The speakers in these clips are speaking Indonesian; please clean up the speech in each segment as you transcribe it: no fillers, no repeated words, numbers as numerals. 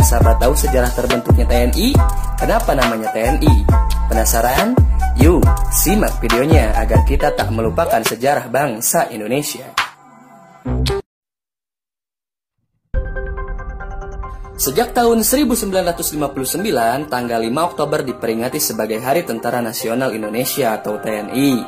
sahabat tahu sejarah terbentuknya TNI? Kenapa namanya TNI? Penasaran? Yuk, simak videonya agar kita tak melupakan sejarah bangsa Indonesia. Sejak tahun 1959, tanggal 5 Oktober diperingati sebagai Hari Tentara Nasional Indonesia atau TNI.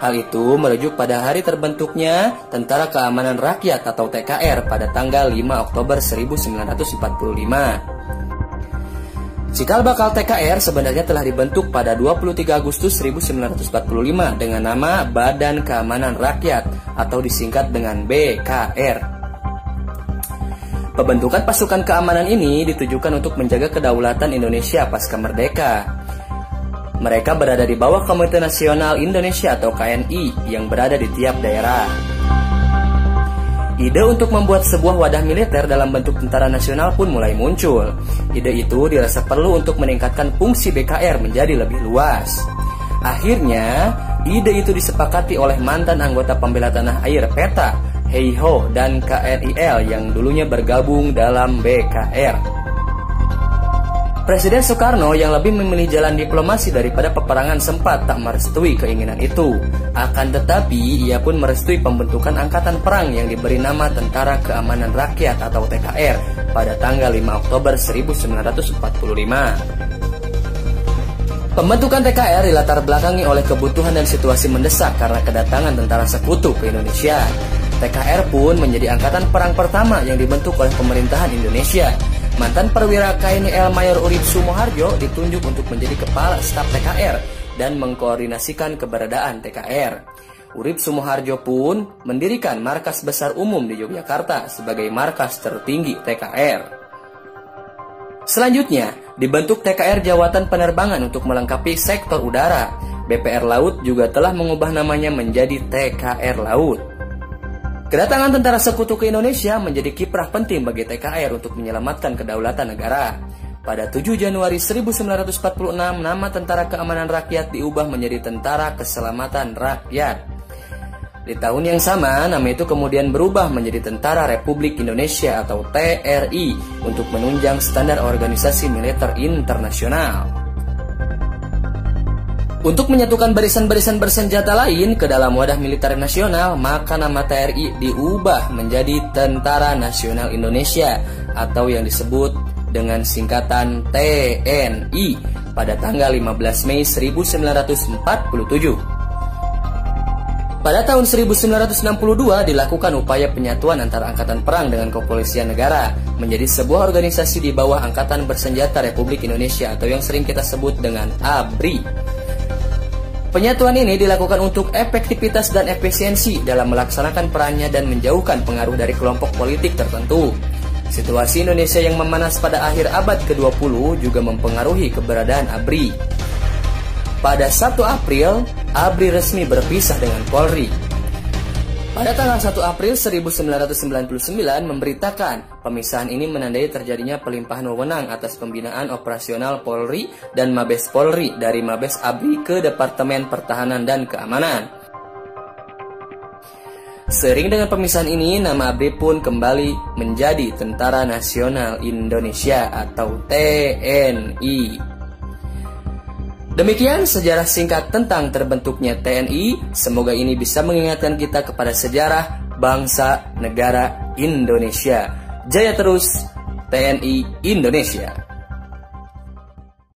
Hal itu merujuk pada hari terbentuknya Tentara Keamanan Rakyat atau TKR pada tanggal 5 Oktober 1945. Cikal bakal TKR sebenarnya telah dibentuk pada 23 Agustus 1945 dengan nama Badan Keamanan Rakyat atau disingkat dengan BKR. Pembentukan pasukan keamanan ini ditujukan untuk menjaga kedaulatan Indonesia pasca merdeka. Mereka berada di bawah Komite Nasional Indonesia atau KNI yang berada di tiap daerah. Ide untuk membuat sebuah wadah militer dalam bentuk tentara nasional pun mulai muncul. Ide itu dirasa perlu untuk meningkatkan fungsi BKR menjadi lebih luas. Akhirnya, ide itu disepakati oleh mantan anggota pembela tanah air PETA, Heiho, dan KRIL yang dulunya bergabung dalam BKR. Presiden Soekarno yang lebih memilih jalan diplomasi daripada peperangan sempat tak merestui keinginan itu. Akan tetapi, ia pun merestui pembentukan angkatan perang yang diberi nama Tentara Keamanan Rakyat atau TKR pada tanggal 5 Oktober 1945. Pembentukan TKR dilatar belakangi oleh kebutuhan dan situasi mendesak karena kedatangan tentara sekutu ke Indonesia. TKR pun menjadi angkatan perang pertama yang dibentuk oleh pemerintahan Indonesia. Mantan perwira KNIL Mayor Urip Sumoharjo ditunjuk untuk menjadi kepala staf TKR dan mengkoordinasikan keberadaan TKR. Urip Sumoharjo pun mendirikan markas besar umum di Yogyakarta sebagai markas tertinggi TKR. Selanjutnya, dibentuk TKR Jawatan Penerbangan untuk melengkapi sektor udara. BPR Laut juga telah mengubah namanya menjadi TKR Laut. Kedatangan tentara sekutu ke Indonesia menjadi kiprah penting bagi TKR untuk menyelamatkan kedaulatan negara. Pada 7 Januari 1946, nama Tentara Keamanan Rakyat diubah menjadi Tentara Keselamatan Rakyat. Di tahun yang sama, nama itu kemudian berubah menjadi Tentara Republik Indonesia atau TRI untuk menunjang standar organisasi militer internasional. Untuk menyatukan barisan-barisan bersenjata lain ke dalam wadah militer nasional, maka nama TRI diubah menjadi Tentara Nasional Indonesia atau yang disebut dengan singkatan TNI pada tanggal 15 Mei 1947. Pada tahun 1962 dilakukan upaya penyatuan antara Angkatan Perang dengan Kepolisian Negara menjadi sebuah organisasi di bawah Angkatan Bersenjata Republik Indonesia atau yang sering kita sebut dengan ABRI. Penyatuan ini dilakukan untuk efektivitas dan efisiensi dalam melaksanakan perannya dan menjauhkan pengaruh dari kelompok politik tertentu. Situasi Indonesia yang memanas pada akhir abad ke-20 juga mempengaruhi keberadaan ABRI. Pada 1 April, ABRI resmi berpisah dengan Polri. Pada tanggal 1 April 1999 memberitakan pemisahan ini menandai terjadinya pelimpahan wewenang atas pembinaan operasional Polri dan Mabes Polri dari Mabes ABRI ke Departemen Pertahanan dan Keamanan. Seiring dengan pemisahan ini, nama ABRI pun kembali menjadi Tentara Nasional Indonesia atau TNI. Demikian sejarah singkat tentang terbentuknya TNI. Semoga ini bisa mengingatkan kita kepada sejarah bangsa negara Indonesia. Jaya terus TNI Indonesia.